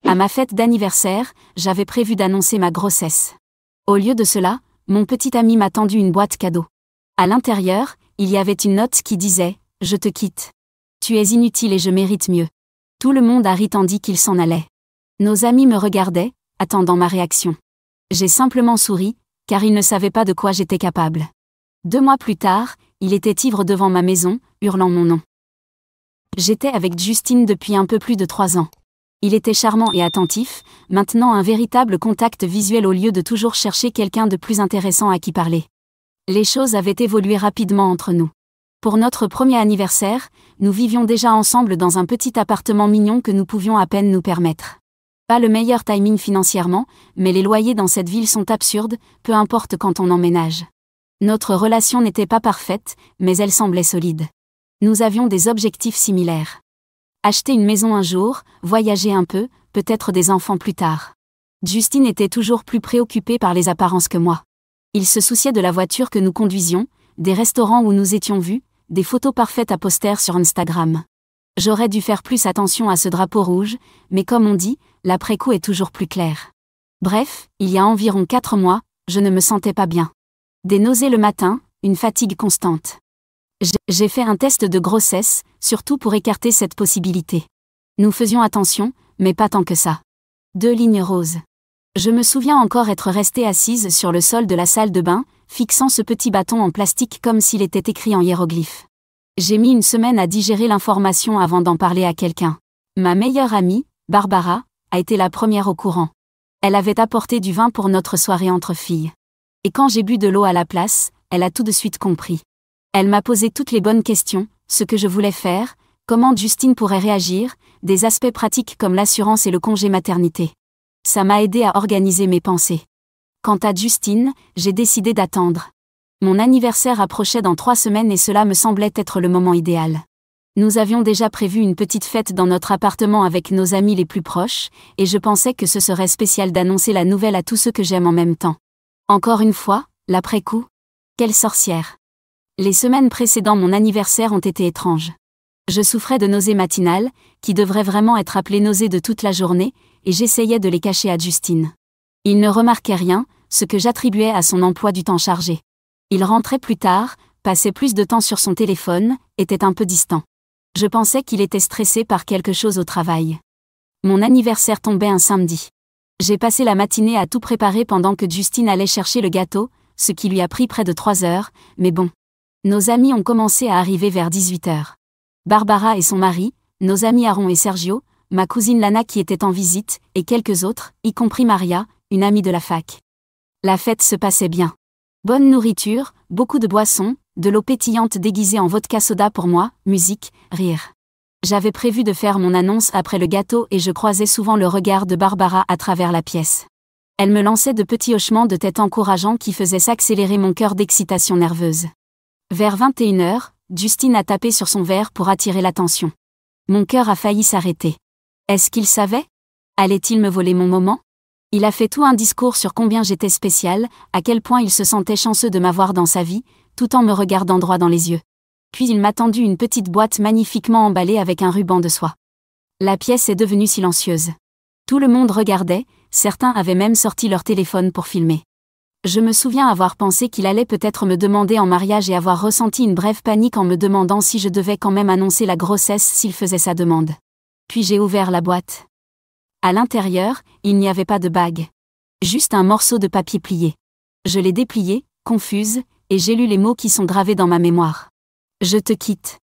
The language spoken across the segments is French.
À ma fête d'anniversaire, j'avais prévu d'annoncer ma grossesse. Au lieu de cela, mon petit ami m'a tendu une boîte cadeau. À l'intérieur, il y avait une note qui disait « Je te quitte. Tu es inutile et je mérite mieux. » Tout le monde a ri tandis qu'il s'en allait. Nos amis me regardaient, attendant ma réaction. J'ai simplement souri, car ils ne savaient pas de quoi j'étais capable. 2 mois plus tard, il était ivre devant ma maison, hurlant mon nom. J'étais avec Justine depuis un peu plus de 3 ans. Il était charmant et attentif, maintenant un véritable contact visuel au lieu de toujours chercher quelqu'un de plus intéressant à qui parler. Les choses avaient évolué rapidement entre nous. Pour notre premier anniversaire, nous vivions déjà ensemble dans un petit appartement mignon que nous pouvions à peine nous permettre. Pas le meilleur timing financièrement, mais les loyers dans cette ville sont absurdes, peu importe quand on emménage. Notre relation n'était pas parfaite, mais elle semblait solide. Nous avions des objectifs similaires. Acheter une maison un jour, voyager un peu, peut-être des enfants plus tard. Justine était toujours plus préoccupée par les apparences que moi. Il se souciait de la voiture que nous conduisions, des restaurants où nous étions vus, des photos parfaites à poster sur Instagram. J'aurais dû faire plus attention à ce drapeau rouge, mais comme on dit, l'après-coup est toujours plus clair. Bref, il y a environ 4 mois, je ne me sentais pas bien. Des nausées le matin, une fatigue constante. J'ai fait un test de grossesse, surtout pour écarter cette possibilité. Nous faisions attention, mais pas tant que ça. 2 lignes roses. Je me souviens encore être restée assise sur le sol de la salle de bain, fixant ce petit bâton en plastique comme s'il était écrit en hiéroglyphes. J'ai mis une semaine à digérer l'information avant d'en parler à quelqu'un. Ma meilleure amie, Barbara, a été la première au courant. Elle avait apporté du vin pour notre soirée entre filles. Et quand j'ai bu de l'eau à la place, elle a tout de suite compris. Elle m'a posé toutes les bonnes questions, ce que je voulais faire, comment Justine pourrait réagir, des aspects pratiques comme l'assurance et le congé maternité. Ça m'a aidé à organiser mes pensées. Quant à Justine, j'ai décidé d'attendre. Mon anniversaire approchait dans 3 semaines et cela me semblait être le moment idéal. Nous avions déjà prévu une petite fête dans notre appartement avec nos amis les plus proches, et je pensais que ce serait spécial d'annoncer la nouvelle à tous ceux que j'aime en même temps. Encore une fois, l'après-coup. Quelle sorcière. Les semaines précédant mon anniversaire ont été étranges. Je souffrais de nausées matinales, qui devraient vraiment être appelées nausées de toute la journée, et j'essayais de les cacher à Justine. Il ne remarquait rien, ce que j'attribuais à son emploi du temps chargé. Il rentrait plus tard, passait plus de temps sur son téléphone, était un peu distant. Je pensais qu'il était stressé par quelque chose au travail. Mon anniversaire tombait un samedi. J'ai passé la matinée à tout préparer pendant que Justine allait chercher le gâteau, ce qui lui a pris près de 3 heures, mais bon. Nos amis ont commencé à arriver vers 18h. Barbara et son mari, nos amis Aaron et Sergio, ma cousine Lana qui était en visite, et quelques autres, y compris Maria, une amie de la fac. La fête se passait bien. Bonne nourriture, beaucoup de boissons, de l'eau pétillante déguisée en vodka soda pour moi, musique, rire. J'avais prévu de faire mon annonce après le gâteau et je croisais souvent le regard de Barbara à travers la pièce. Elle me lançait de petits hochements de tête encourageants qui faisaient s'accélérer mon cœur d'excitation nerveuse. Vers 21h, Justine a tapé sur son verre pour attirer l'attention. Mon cœur a failli s'arrêter. Est-ce qu'il savait? Allait-il me voler mon moment? Il a fait tout un discours sur combien j'étais spéciale, à quel point il se sentait chanceux de m'avoir dans sa vie, tout en me regardant droit dans les yeux. Puis il m'a tendu une petite boîte magnifiquement emballée avec un ruban de soie. La pièce est devenue silencieuse. Tout le monde regardait, certains avaient même sorti leur téléphone pour filmer. Je me souviens avoir pensé qu'il allait peut-être me demander en mariage et avoir ressenti une brève panique en me demandant si je devais quand même annoncer la grossesse s'il faisait sa demande. Puis j'ai ouvert la boîte. À l'intérieur, il n'y avait pas de bague. Juste un morceau de papier plié. Je l'ai déplié, confuse, et j'ai lu les mots qui sont gravés dans ma mémoire. Je te quitte.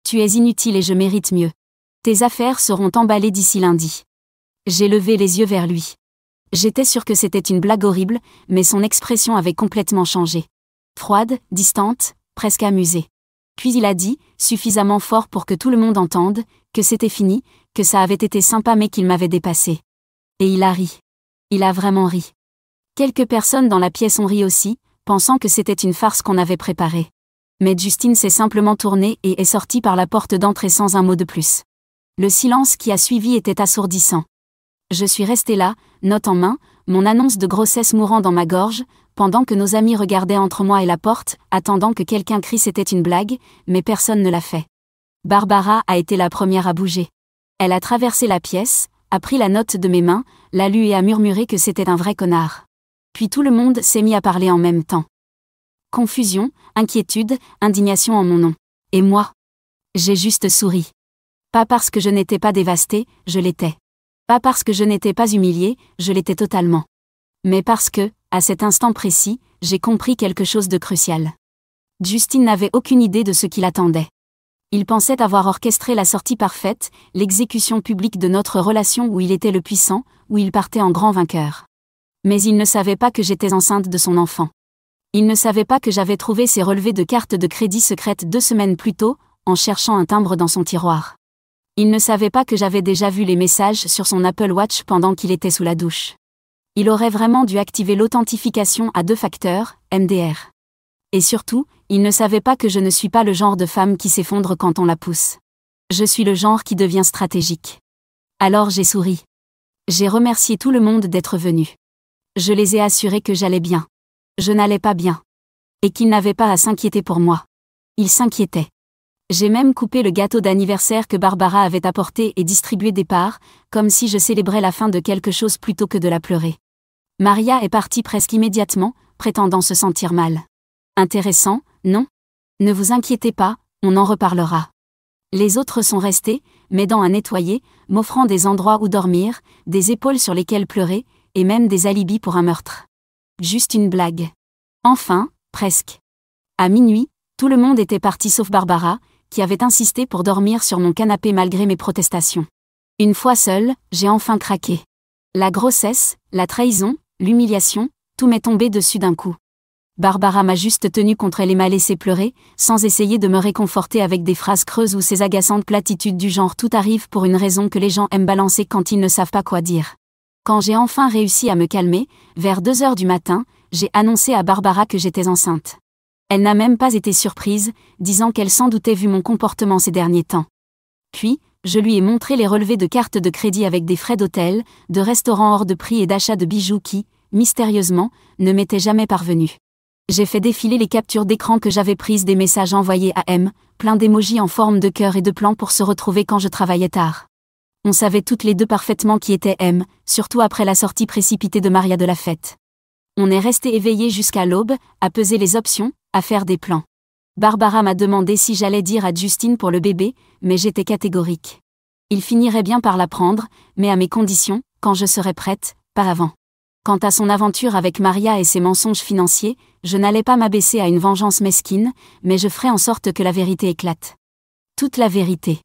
Tu es inutile et je mérite mieux. Tes affaires seront emballées d'ici lundi. J'ai levé les yeux vers lui. J'étais sûre que c'était une blague horrible, mais son expression avait complètement changé. Froide, distante, presque amusée. Puis il a dit, suffisamment fort pour que tout le monde entende, que c'était fini, que ça avait été sympa mais qu'il m'avait dépassé. Et il a ri. Il a vraiment ri. Quelques personnes dans la pièce ont ri aussi, pensant que c'était une farce qu'on avait préparée. Mais Justine s'est simplement tournée et est sortie par la porte d'entrée sans un mot de plus. Le silence qui a suivi était assourdissant. Je suis restée là, note en main, mon annonce de grossesse mourant dans ma gorge, pendant que nos amis regardaient entre moi et la porte, attendant que quelqu'un crie c'était une blague, mais personne ne l'a fait. Barbara a été la première à bouger. Elle a traversé la pièce, a pris la note de mes mains, l'a lue et a murmuré que c'était un vrai connard. Puis tout le monde s'est mis à parler en même temps. Confusion, inquiétude, indignation en mon nom. Et moi? J'ai juste souri. Pas parce que je n'étais pas dévastée, je l'étais. Pas parce que je n'étais pas humiliée, je l'étais totalement. Mais parce que, à cet instant précis, j'ai compris quelque chose de crucial. Justin n'avait aucune idée de ce qui l'attendait. Il pensait avoir orchestré la sortie parfaite, l'exécution publique de notre relation où il était le puissant, où il partait en grand vainqueur. Mais il ne savait pas que j'étais enceinte de son enfant. Il ne savait pas que j'avais trouvé ses relevés de carte de crédit secrètes 2 semaines plus tôt, en cherchant un timbre dans son tiroir. Il ne savait pas que j'avais déjà vu les messages sur son Apple Watch pendant qu'il était sous la douche. Il aurait vraiment dû activer l'authentification à 2 facteurs, MDR. Et surtout, il ne savait pas que je ne suis pas le genre de femme qui s'effondre quand on la pousse. Je suis le genre qui devient stratégique. Alors j'ai souri. J'ai remercié tout le monde d'être venu. Je les ai assurés que j'allais bien. Je n'allais pas bien. Et qu'ils n'avaient pas à s'inquiéter pour moi. Ils s'inquiétaient. J'ai même coupé le gâteau d'anniversaire que Barbara avait apporté et distribué des parts, comme si je célébrais la fin de quelque chose plutôt que de la pleurer. Maria est partie presque immédiatement, prétendant se sentir mal. Intéressant, non? Ne vous inquiétez pas, on en reparlera. Les autres sont restés, m'aidant à nettoyer, m'offrant des endroits où dormir, des épaules sur lesquelles pleurer, et même des alibis pour un meurtre. Juste une blague. Enfin, presque. À minuit, tout le monde était parti sauf Barbara, qui avait insisté pour dormir sur mon canapé malgré mes protestations. Une fois seule, j'ai enfin craqué. La grossesse, la trahison, l'humiliation, tout m'est tombé dessus d'un coup. Barbara m'a juste tenue contre elle et m'a laissé pleurer, sans essayer de me réconforter avec des phrases creuses ou ces agaçantes platitudes du genre « tout arrive pour une raison » que les gens aiment balancer quand ils ne savent pas quoi dire. Quand j'ai enfin réussi à me calmer, vers 2 heures du matin, j'ai annoncé à Barbara que j'étais enceinte. Elle n'a même pas été surprise, disant qu'elle s'en doutait vu mon comportement ces derniers temps. Puis, je lui ai montré les relevés de carte de crédit avec des frais d'hôtel, de restaurants hors de prix et d'achat de bijoux qui, mystérieusement, ne m'étaient jamais parvenus. J'ai fait défiler les captures d'écran que j'avais prises des messages envoyés à M, plein d'émojis en forme de cœur et de plans pour se retrouver quand je travaillais tard. On savait toutes les deux parfaitement qui était M, surtout après la sortie précipitée de Maria de la fête. On est resté éveillés jusqu'à l'aube, à peser les options, à faire des plans. Barbara m'a demandé si j'allais dire à Justin pour le bébé, mais j'étais catégorique. Il finirait bien par l'apprendre, mais à mes conditions, quand je serais prête, pas avant. Quant à son aventure avec Maria et ses mensonges financiers, je n'allais pas m'abaisser à une vengeance mesquine, mais je ferais en sorte que la vérité éclate. Toute la vérité.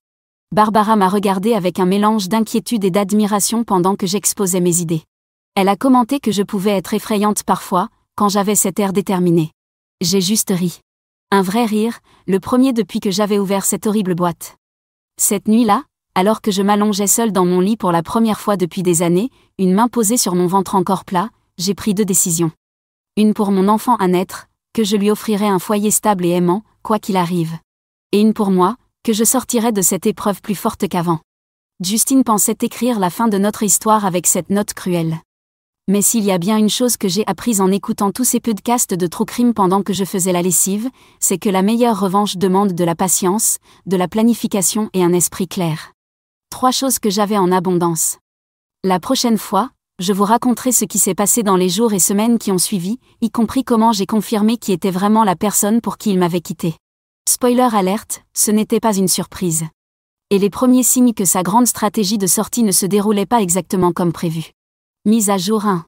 Barbara m'a regardé avec un mélange d'inquiétude et d'admiration pendant que j'exposais mes idées. Elle a commenté que je pouvais être effrayante parfois, quand j'avais cet air déterminé. J'ai juste ri. Un vrai rire, le premier depuis que j'avais ouvert cette horrible boîte. Cette nuit-là, alors que je m'allongeais seule dans mon lit pour la première fois depuis des années, une main posée sur mon ventre encore plat, j'ai pris 2 décisions. Une pour mon enfant à naître, que je lui offrirais un foyer stable et aimant, quoi qu'il arrive. Et une pour moi, que je sortirais de cette épreuve plus forte qu'avant. Justin pensait écrire la fin de notre histoire avec cette note cruelle. Mais s'il y a bien une chose que j'ai apprise en écoutant tous ces podcasts de true crime pendant que je faisais la lessive, c'est que la meilleure revanche demande de la patience, de la planification et un esprit clair. 3 choses que j'avais en abondance. La prochaine fois, je vous raconterai ce qui s'est passé dans les jours et semaines qui ont suivi, y compris comment j'ai confirmé qui était vraiment la personne pour qui il m'avait quitté. Spoiler alerte, ce n'était pas une surprise. Et les premiers signes que sa grande stratégie de sortie ne se déroulait pas exactement comme prévu. Mise à jour 1.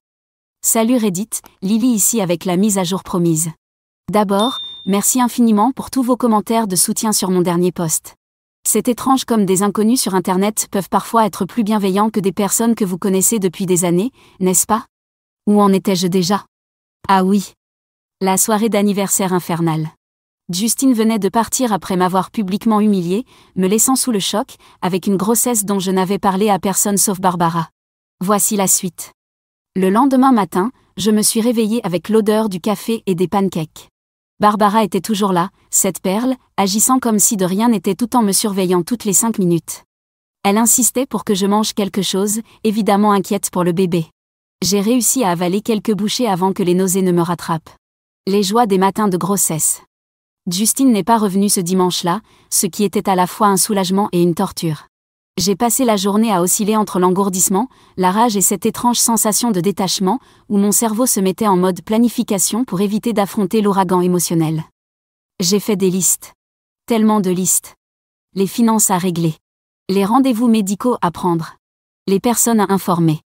Salut Reddit, Lily ici avec la mise à jour promise. D'abord, merci infiniment pour tous vos commentaires de soutien sur mon dernier post. C'est étrange comme des inconnus sur Internet peuvent parfois être plus bienveillants que des personnes que vous connaissez depuis des années, n'est-ce pas? Où en étais-je déjà? Ah oui. La soirée d'anniversaire infernale. Justin venait de partir après m'avoir publiquement humiliée, me laissant sous le choc, avec une grossesse dont je n'avais parlé à personne sauf Barbara. Voici la suite. Le lendemain matin, je me suis réveillée avec l'odeur du café et des pancakes. Barbara était toujours là, cette perle, agissant comme si de rien n'était tout en me surveillant toutes les 5 minutes. Elle insistait pour que je mange quelque chose, évidemment inquiète pour le bébé. J'ai réussi à avaler quelques bouchées avant que les nausées ne me rattrapent. Les joies des matins de grossesse. Justin n'est pas revenu ce dimanche-là, ce qui était à la fois un soulagement et une torture. J'ai passé la journée à osciller entre l'engourdissement, la rage et cette étrange sensation de détachement, où mon cerveau se mettait en mode planification pour éviter d'affronter l'ouragan émotionnel. J'ai fait des listes. Tellement de listes. Les finances à régler. Les rendez-vous médicaux à prendre. Les personnes à informer.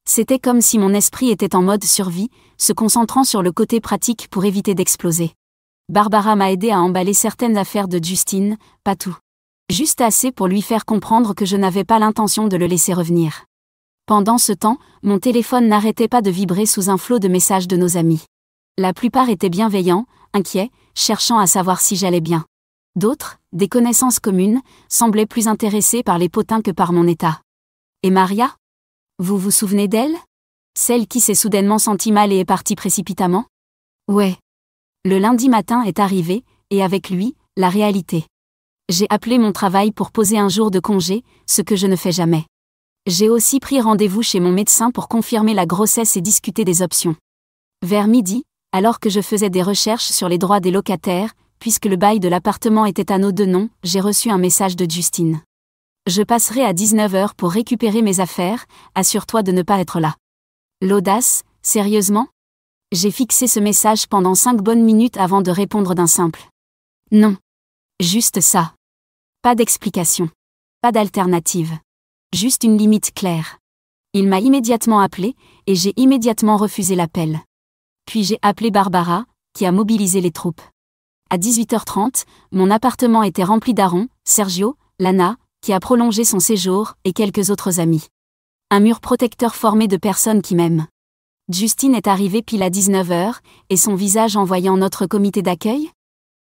C'était comme si mon esprit était en mode survie, se concentrant sur le côté pratique pour éviter d'exploser. Barbara m'a aidé à emballer certaines affaires de Justine, pas tout. Juste assez pour lui faire comprendre que je n'avais pas l'intention de le laisser revenir. Pendant ce temps, mon téléphone n'arrêtait pas de vibrer sous un flot de messages de nos amis. La plupart étaient bienveillants, inquiets, cherchant à savoir si j'allais bien. D'autres, des connaissances communes, semblaient plus intéressés par les potins que par mon état. Et Maria ? Vous vous souvenez d'elle ? Celle qui s'est soudainement sentie mal et est partie précipitamment ? Ouais. Le lundi matin est arrivé, et avec lui, la réalité. J'ai appelé mon travail pour poser un jour de congé, ce que je ne fais jamais. J'ai aussi pris rendez-vous chez mon médecin pour confirmer la grossesse et discuter des options. Vers midi, alors que je faisais des recherches sur les droits des locataires, puisque le bail de l'appartement était à nos deux noms, j'ai reçu un message de Justine. Je passerai à 19h pour récupérer mes affaires, assure-toi de ne pas être là. L'audace, sérieusement ? J'ai fixé ce message pendant 5 bonnes minutes avant de répondre d'un simple. Non. Juste ça. Pas d'explication. Pas d'alternative. Juste une limite claire. Il m'a immédiatement appelé, et j'ai immédiatement refusé l'appel. Puis j'ai appelé Barbara, qui a mobilisé les troupes. À 18h30, mon appartement était rempli d'Aaron, Sergio, Lana, qui a prolongé son séjour, et quelques autres amis. Un mur protecteur formé de personnes qui m'aiment. Justine est arrivée pile à 19h, et son visage en voyant notre comité d'accueil ?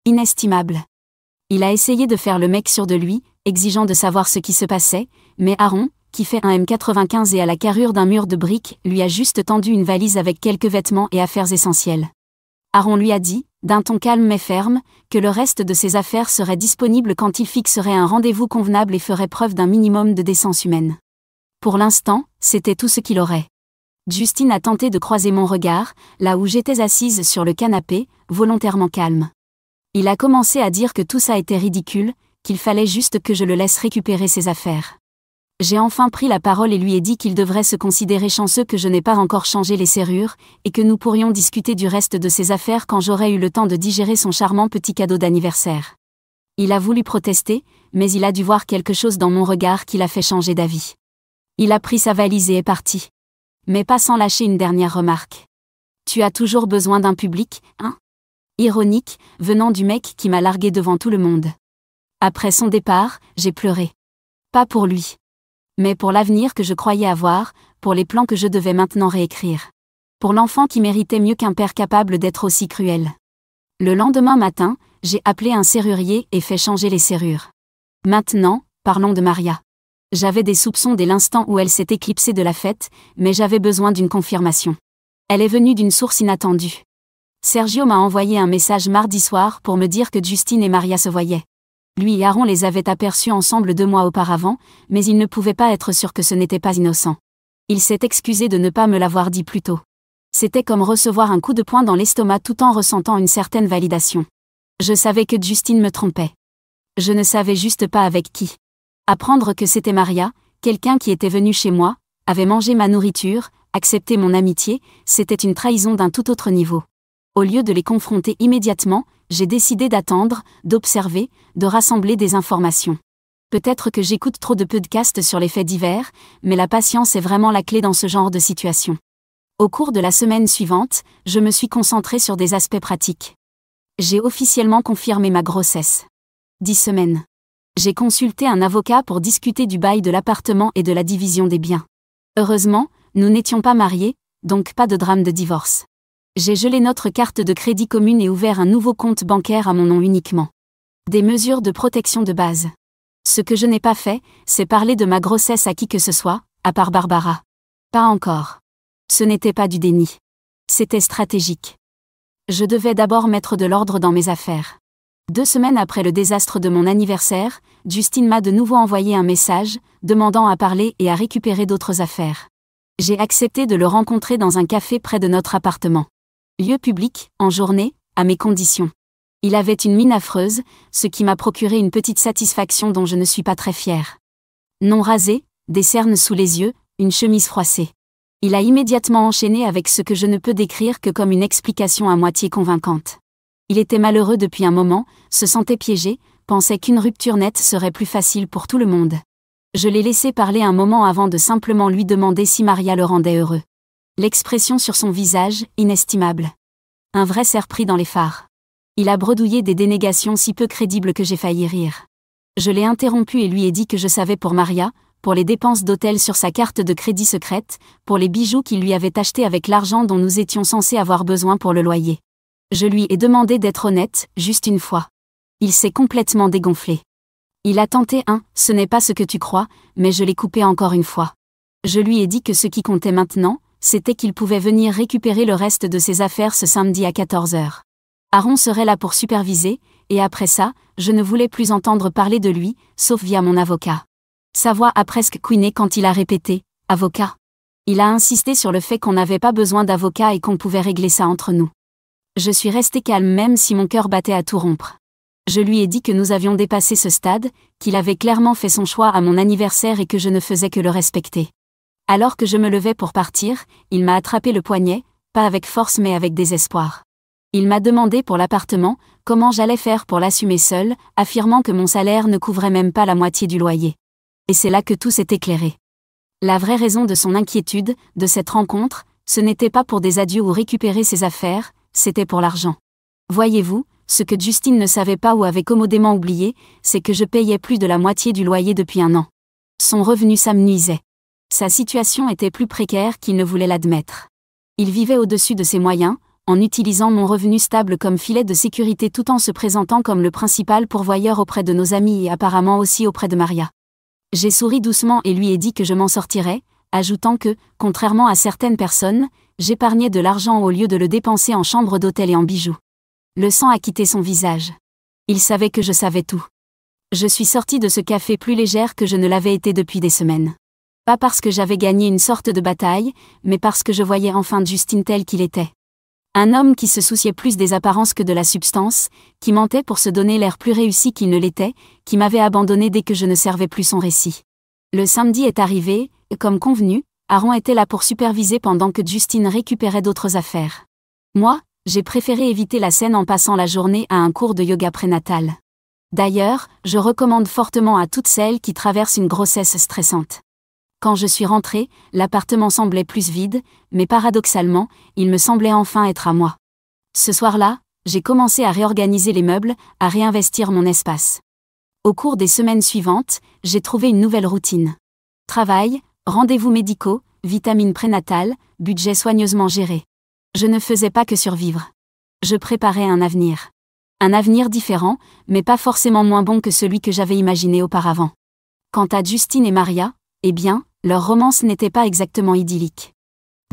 Inestimable. Il a essayé de faire le mec sûr de lui, exigeant de savoir ce qui se passait, mais Aaron, qui fait un M95 et a la carrure d'un mur de briques, lui a juste tendu une valise avec quelques vêtements et affaires essentielles. Aaron lui a dit, d'un ton calme mais ferme, que le reste de ses affaires serait disponible quand il fixerait un rendez-vous convenable et ferait preuve d'un minimum de décence humaine. Pour l'instant, c'était tout ce qu'il aurait. Justine a tenté de croiser mon regard, là où j'étais assise sur le canapé, volontairement calme. Il a commencé à dire que tout ça était ridicule, qu'il fallait juste que je le laisse récupérer ses affaires. J'ai enfin pris la parole et lui ai dit qu'il devrait se considérer chanceux que je n'ai pas encore changé les serrures, et que nous pourrions discuter du reste de ses affaires quand j'aurai eu le temps de digérer son charmant petit cadeau d'anniversaire. Il a voulu protester, mais il a dû voir quelque chose dans mon regard qui l'a fait changer d'avis. Il a pris sa valise et est parti. Mais pas sans lâcher une dernière remarque. Tu as toujours besoin d'un public, hein ? Ironique, venant du mec qui m'a largué devant tout le monde. Après son départ, j'ai pleuré. Pas pour lui. Mais pour l'avenir que je croyais avoir, pour les plans que je devais maintenant réécrire. Pour l'enfant qui méritait mieux qu'un père capable d'être aussi cruel. Le lendemain matin, j'ai appelé un serrurier et fait changer les serrures. Maintenant, parlons de Maria. J'avais des soupçons dès l'instant où elle s'est éclipsée de la fête, mais j'avais besoin d'une confirmation. Elle est venue d'une source inattendue. Sergio m'a envoyé un message mardi soir pour me dire que Justine et Maria se voyaient. Lui et Aaron les avaient aperçus ensemble 2 mois auparavant, mais il ne pouvait pas être sûr que ce n'était pas innocent. Il s'est excusé de ne pas me l'avoir dit plus tôt. C'était comme recevoir un coup de poing dans l'estomac tout en ressentant une certaine validation. Je savais que Justine me trompait. Je ne savais juste pas avec qui. Apprendre que c'était Maria, quelqu'un qui était venu chez moi, avait mangé ma nourriture, accepté mon amitié, c'était une trahison d'un tout autre niveau. Au lieu de les confronter immédiatement, j'ai décidé d'attendre, d'observer, de rassembler des informations. Peut-être que j'écoute trop de podcasts sur les faits divers, mais la patience est vraiment la clé dans ce genre de situation. Au cours de la semaine suivante, je me suis concentrée sur des aspects pratiques. J'ai officiellement confirmé ma grossesse. 10 semaines. J'ai consulté un avocat pour discuter du bail de l'appartement et de la division des biens. Heureusement, nous n'étions pas mariés, donc pas de drame de divorce. J'ai gelé notre carte de crédit commune et ouvert un nouveau compte bancaire à mon nom uniquement. Des mesures de protection de base. Ce que je n'ai pas fait, c'est parler de ma grossesse à qui que ce soit, à part Barbara. Pas encore. Ce n'était pas du déni. C'était stratégique. Je devais d'abord mettre de l'ordre dans mes affaires. 2 semaines après le désastre de mon anniversaire, Justine m'a de nouveau envoyé un message, demandant à parler et à récupérer d'autres affaires. J'ai accepté de le rencontrer dans un café près de notre appartement. Lieu public, en journée, à mes conditions. Il avait une mine affreuse, ce qui m'a procuré une petite satisfaction dont je ne suis pas très fière. Non rasé, des cernes sous les yeux, une chemise froissée. Il a immédiatement enchaîné avec ce que je ne peux décrire que comme une explication à moitié convaincante. Il était malheureux depuis un moment, se sentait piégé, pensait qu'une rupture nette serait plus facile pour tout le monde. Je l'ai laissé parler un moment avant de simplement lui demander si Maria le rendait heureux. L'expression sur son visage, inestimable. Un vrai cerf pris dans les phares. Il a bredouillé des dénégations si peu crédibles que j'ai failli rire. Je l'ai interrompu et lui ai dit que je savais pour Maria, pour les dépenses d'hôtel sur sa carte de crédit secrète, pour les bijoux qu'il lui avait achetés avec l'argent dont nous étions censés avoir besoin pour le loyer. Je lui ai demandé d'être honnête, juste une fois. Il s'est complètement dégonflé. Il a tenté ce n'est pas ce que tu crois, mais je l'ai coupé encore une fois. Je lui ai dit que ce qui comptait maintenant, c'était qu'il pouvait venir récupérer le reste de ses affaires ce samedi à 14h. Aaron serait là pour superviser, et après ça, je ne voulais plus entendre parler de lui, sauf via mon avocat. Sa voix a presque couiné quand il a répété « avocat ». Il a insisté sur le fait qu'on n'avait pas besoin d'avocat et qu'on pouvait régler ça entre nous. Je suis restée calme même si mon cœur battait à tout rompre. Je lui ai dit que nous avions dépassé ce stade, qu'il avait clairement fait son choix à mon anniversaire et que je ne faisais que le respecter. Alors que je me levais pour partir, il m'a attrapé le poignet, pas avec force mais avec désespoir. Il m'a demandé pour l'appartement, comment j'allais faire pour l'assumer seule, affirmant que mon salaire ne couvrait même pas la moitié du loyer. Et c'est là que tout s'est éclairé. La vraie raison de son inquiétude, de cette rencontre, ce n'était pas pour des adieux ou récupérer ses affaires, c'était pour l'argent. Voyez-vous, ce que Justine ne savait pas ou avait commodément oublié, c'est que je payais plus de la moitié du loyer depuis un an. Son revenu s'amenuisait. Sa situation était plus précaire qu'il ne voulait l'admettre. Il vivait au-dessus de ses moyens, en utilisant mon revenu stable comme filet de sécurité tout en se présentant comme le principal pourvoyeur auprès de nos amis et apparemment aussi auprès de Maria. J'ai souri doucement et lui ai dit que je m'en sortirais, ajoutant que, contrairement à certaines personnes, j'épargnais de l'argent au lieu de le dépenser en chambre d'hôtel et en bijoux. Le sang a quitté son visage. Il savait que je savais tout. Je suis sortie de ce café plus légère que je ne l'avais été depuis des semaines. Pas parce que j'avais gagné une sorte de bataille, mais parce que je voyais enfin Justine tel qu'il était. Un homme qui se souciait plus des apparences que de la substance, qui mentait pour se donner l'air plus réussi qu'il ne l'était, qui m'avait abandonné dès que je ne servais plus son récit. Le samedi est arrivé, et comme convenu, Aaron était là pour superviser pendant que Justine récupérait d'autres affaires. Moi, j'ai préféré éviter la scène en passant la journée à un cours de yoga prénatal. D'ailleurs, je recommande fortement à toutes celles qui traversent une grossesse stressante. Quand je suis rentrée, l'appartement semblait plus vide, mais paradoxalement, il me semblait enfin être à moi. Ce soir-là, j'ai commencé à réorganiser les meubles, à réinvestir mon espace. Au cours des semaines suivantes, j'ai trouvé une nouvelle routine. Travail, rendez-vous médicaux, vitamines prénatales, budget soigneusement géré. Je ne faisais pas que survivre. Je préparais un avenir. Un avenir différent, mais pas forcément moins bon que celui que j'avais imaginé auparavant. Quant à Justine et Maria, eh bien, leur romance n'était pas exactement idyllique.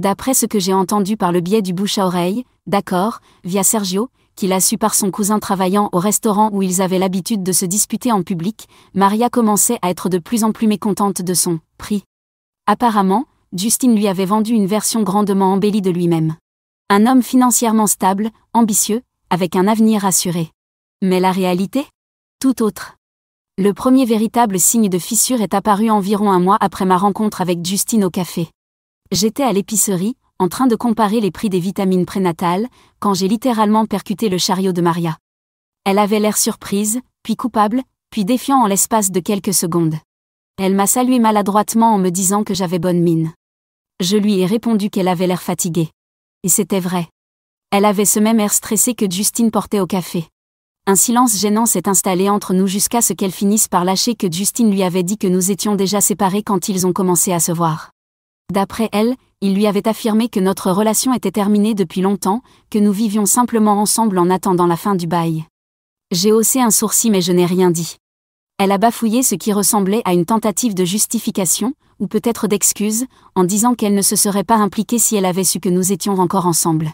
D'après ce que j'ai entendu par le biais du bouche à oreille, d'accord, via Sergio, qu'il a su par son cousin travaillant au restaurant où ils avaient l'habitude de se disputer en public, Maria commençait à être de plus en plus mécontente de son prix. Apparemment, Justine lui avait vendu une version grandement embellie de lui-même. Un homme financièrement stable, ambitieux, avec un avenir assuré. Mais la réalité ? Tout autre. Le premier véritable signe de fissure est apparu environ un mois après ma rencontre avec Justine au café. J'étais à l'épicerie, en train de comparer les prix des vitamines prénatales, quand j'ai littéralement percuté le chariot de Maria. Elle avait l'air surprise, puis coupable, puis défiant en l'espace de quelques secondes. Elle m'a salué maladroitement en me disant que j'avais bonne mine. Je lui ai répondu qu'elle avait l'air fatiguée. Et c'était vrai. Elle avait ce même air stressé que Justine portait au café. Un silence gênant s'est installé entre nous jusqu'à ce qu'elle finisse par lâcher que Justine lui avait dit que nous étions déjà séparés quand ils ont commencé à se voir. D'après elle, il lui avait affirmé que notre relation était terminée depuis longtemps, que nous vivions simplement ensemble en attendant la fin du bail. J'ai haussé un sourcil mais je n'ai rien dit. Elle a bafouillé ce qui ressemblait à une tentative de justification, ou peut-être d'excuse, en disant qu'elle ne se serait pas impliquée si elle avait su que nous étions encore ensemble.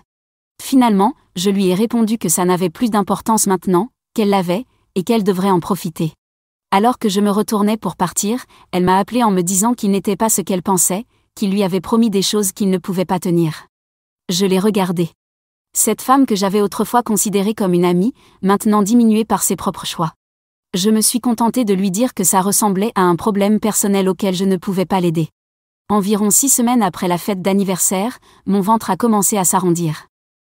Finalement, je lui ai répondu que ça n'avait plus d'importance maintenant, qu'elle l'avait, et qu'elle devrait en profiter. Alors que je me retournais pour partir, elle m'a appelé en me disant qu'il n'était pas ce qu'elle pensait, qu'il lui avait promis des choses qu'il ne pouvait pas tenir. Je l'ai regardée. Cette femme que j'avais autrefois considérée comme une amie, maintenant diminuée par ses propres choix. Je me suis contentée de lui dire que ça ressemblait à un problème personnel auquel je ne pouvais pas l'aider. Environ 6 semaines après la fête d'anniversaire, mon ventre a commencé à s'arrondir.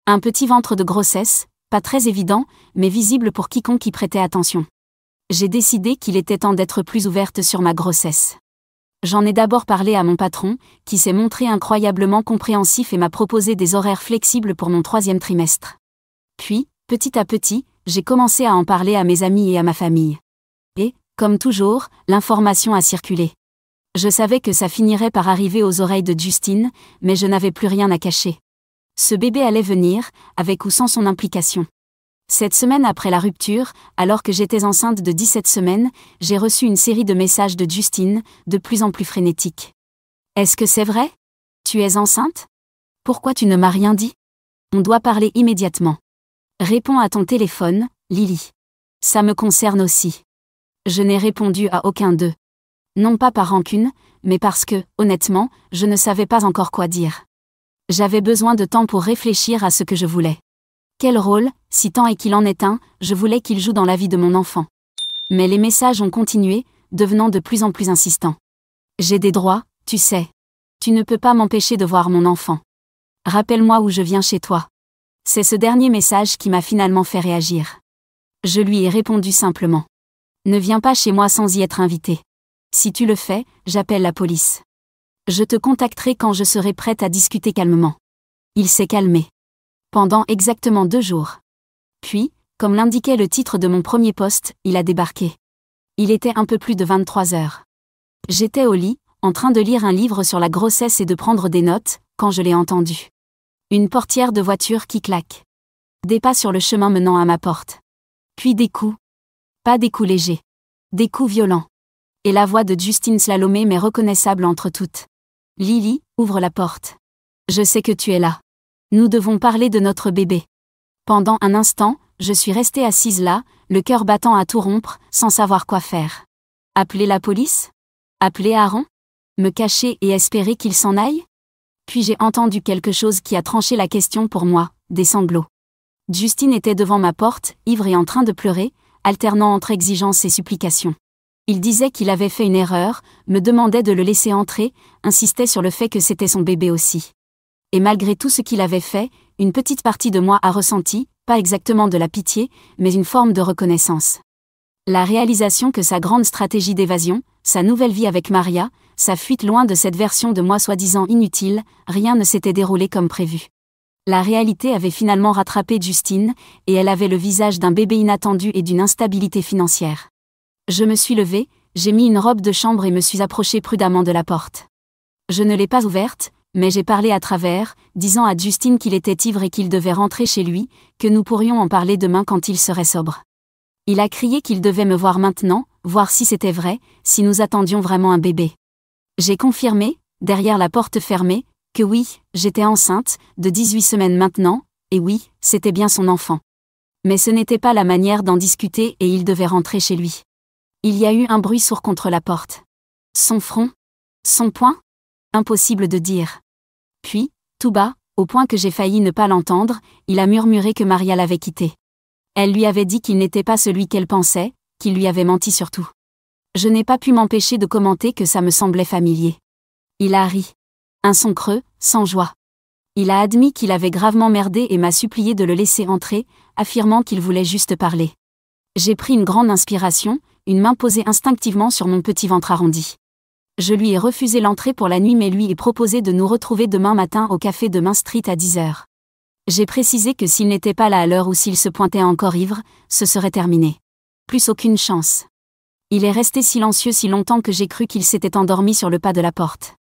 Un petit ventre de grossesse, pas très évident, mais visible pour quiconque y prêtait attention. J'ai décidé qu'il était temps d'être plus ouverte sur ma grossesse. J'en ai d'abord parlé à mon patron, qui s'est montré incroyablement compréhensif et m'a proposé des horaires flexibles pour mon 3e trimestre. Puis, petit à petit, j'ai commencé à en parler à mes amis et à ma famille. Et, comme toujours, l'information a circulé. Je savais que ça finirait par arriver aux oreilles de Justine, mais je n'avais plus rien à cacher. Ce bébé allait venir, avec ou sans son implication. Cette semaine après la rupture, alors que j'étais enceinte de 17 semaines, j'ai reçu une série de messages de Justine, de plus en plus frénétiques. « Est-ce que c'est vrai ? Tu es enceinte ? Pourquoi tu ne m'as rien dit ? On doit parler immédiatement. Réponds à ton téléphone, Lily. Ça me concerne aussi. » Je n'ai répondu à aucun d'eux. Non pas par rancune, mais parce que, honnêtement, je ne savais pas encore quoi dire. J'avais besoin de temps pour réfléchir à ce que je voulais. Quel rôle, si tant est qu'il en est un, je voulais qu'il joue dans la vie de mon enfant. Mais les messages ont continué, devenant de plus en plus insistants. J'ai des droits, tu sais. Tu ne peux pas m'empêcher de voir mon enfant. Rappelle-moi où je viens chez toi. C'est ce dernier message qui m'a finalement fait réagir. Je lui ai répondu simplement. Ne viens pas chez moi sans y être invité. Si tu le fais, j'appelle la police. Je te contacterai quand je serai prête à discuter calmement. Il s'est calmé. Pendant exactement 2 jours. Puis, comme l'indiquait le titre de mon premier post, il a débarqué. Il était un peu plus de 23 heures. J'étais au lit, en train de lire un livre sur la grossesse et de prendre des notes, quand je l'ai entendu. Une portière de voiture qui claque. Des pas sur le chemin menant à ma porte. Puis des coups. Pas des coups légers. Des coups violents. Et la voix de Justine Slalomé m'est reconnaissable entre toutes. « Lily, ouvre la porte. Je sais que tu es là. Nous devons parler de notre bébé. » Pendant un instant, je suis restée assise là, le cœur battant à tout rompre, sans savoir quoi faire. Appeler la police ? Appeler Aaron ? Me cacher et espérer qu'il s'en aille ? Puis j'ai entendu quelque chose qui a tranché la question pour moi, des sanglots. Justine était devant ma porte, ivre et en train de pleurer, alternant entre exigence et supplication. Il disait qu'il avait fait une erreur, me demandait de le laisser entrer, insistait sur le fait que c'était son bébé aussi. Et malgré tout ce qu'il avait fait, une petite partie de moi a ressenti, pas exactement de la pitié, mais une forme de reconnaissance. La réalisation que sa grande stratégie d'évasion, sa nouvelle vie avec Maria, sa fuite loin de cette version de moi soi-disant inutile, rien ne s'était déroulé comme prévu. La réalité avait finalement rattrapé Justine, et elle avait le visage d'un bébé inattendu et d'une instabilité financière. Je me suis levée, j'ai mis une robe de chambre et me suis approchée prudemment de la porte. Je ne l'ai pas ouverte, mais j'ai parlé à travers, disant à Justine qu'il était ivre et qu'il devait rentrer chez lui, que nous pourrions en parler demain quand il serait sobre. Il a crié qu'il devait me voir maintenant, voir si c'était vrai, si nous attendions vraiment un bébé. J'ai confirmé, derrière la porte fermée, que oui, j'étais enceinte, de 18 semaines maintenant, et oui, c'était bien son enfant. Mais ce n'était pas la manière d'en discuter et il devait rentrer chez lui. Il y a eu un bruit sourd contre la porte. Son front ? Son poing ? Impossible de dire. Puis, tout bas, au point que j'ai failli ne pas l'entendre, il a murmuré que Maria l'avait quitté. Elle lui avait dit qu'il n'était pas celui qu'elle pensait, qu'il lui avait menti surtout. Je n'ai pas pu m'empêcher de commenter que ça me semblait familier. Il a ri. Un son creux, sans joie. Il a admis qu'il avait gravement merdé et m'a supplié de le laisser entrer, affirmant qu'il voulait juste parler. J'ai pris une grande inspiration, une main posée instinctivement sur mon petit ventre arrondi. Je lui ai refusé l'entrée pour la nuit mais lui ai proposé de nous retrouver demain matin au café de Main Street à 10 h. J'ai précisé que s'il n'était pas là à l'heure ou s'il se pointait encore ivre, ce serait terminé. Plus aucune chance. Il est resté silencieux si longtemps que j'ai cru qu'il s'était endormi sur le pas de la porte.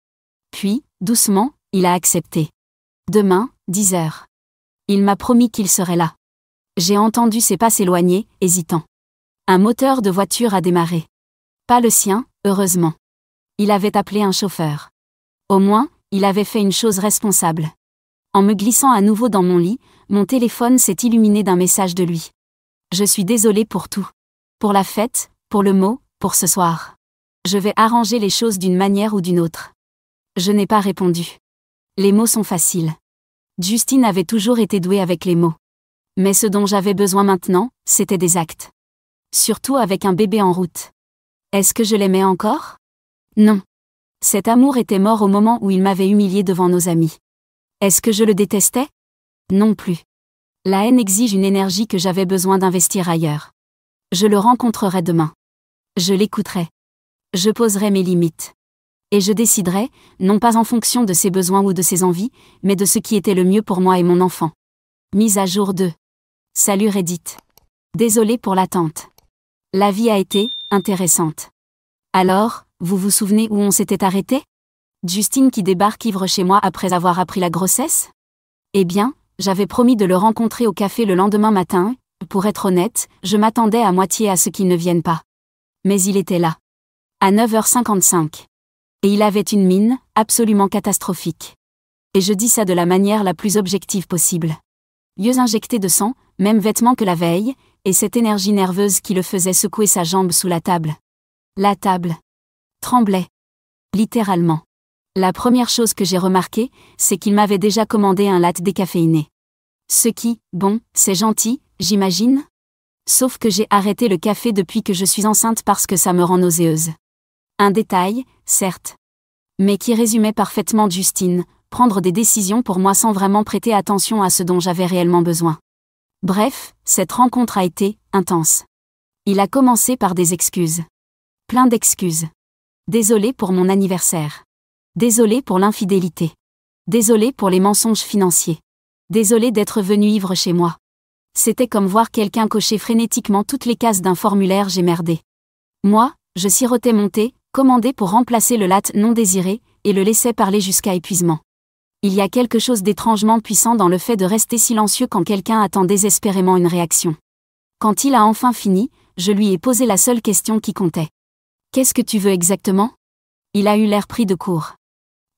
Puis, doucement, il a accepté. Demain, 10 h. Il m'a promis qu'il serait là. J'ai entendu ses pas s'éloigner, hésitant. Un moteur de voiture a démarré. Pas le sien, heureusement. Il avait appelé un chauffeur. Au moins, il avait fait une chose responsable. En me glissant à nouveau dans mon lit, mon téléphone s'est illuminé d'un message de lui. Je suis désolée pour tout. Pour la fête, pour le mot, pour ce soir. Je vais arranger les choses d'une manière ou d'une autre. Je n'ai pas répondu. Les mots sont faciles. Justine avait toujours été douée avec les mots. Mais ce dont j'avais besoin maintenant, c'était des actes. Surtout avec un bébé en route. Est-ce que je l'aimais encore? Non. Cet amour était mort au moment où il m'avait humilié devant nos amis. Est-ce que je le détestais? Non plus. La haine exige une énergie que j'avais besoin d'investir ailleurs. Je le rencontrerai demain. Je l'écouterai. Je poserai mes limites. Et je déciderai, non pas en fonction de ses besoins ou de ses envies, mais de ce qui était le mieux pour moi et mon enfant. Mise à jour 2. Salut Reddit. Désolé pour l'attente. La vie a été intéressante. Alors, vous vous souvenez où on s'était arrêté? Justine qui débarque ivre chez moi après avoir appris la grossesse? Eh bien, j'avais promis de le rencontrer au café le lendemain matin. Pour être honnête, je m'attendais à moitié à ce qu'il ne vienne pas. Mais il était là. À 9h55. Et il avait une mine absolument catastrophique. Et je dis ça de la manière la plus objective possible. Yeux injectés de sang, même vêtements que la veille, et cette énergie nerveuse qui le faisait secouer sa jambe sous la table. La table tremblait. Littéralement. La première chose que j'ai remarqué, c'est qu'il m'avait déjà commandé un latte décaféiné. Ce qui, bon, c'est gentil, j'imagine. Sauf que j'ai arrêté le café depuis que je suis enceinte parce que ça me rend nauséeuse. Un détail, certes. Mais qui résumait parfaitement Justine, prendre des décisions pour moi sans vraiment prêter attention à ce dont j'avais réellement besoin. Bref, cette rencontre a été intense. Il a commencé par des excuses. Plein d'excuses. Désolé pour mon anniversaire. Désolé pour l'infidélité. Désolé pour les mensonges financiers. Désolé d'être venu ivre chez moi. C'était comme voir quelqu'un cocher frénétiquement toutes les cases d'un formulaire j'ai merdé. Moi, je sirotais mon thé, commandé pour remplacer le latte non désiré, et le laissais parler jusqu'à épuisement. Il y a quelque chose d'étrangement puissant dans le fait de rester silencieux quand quelqu'un attend désespérément une réaction. Quand il a enfin fini, je lui ai posé la seule question qui comptait. « Qu'est-ce que tu veux exactement ?» Il a eu l'air pris de court.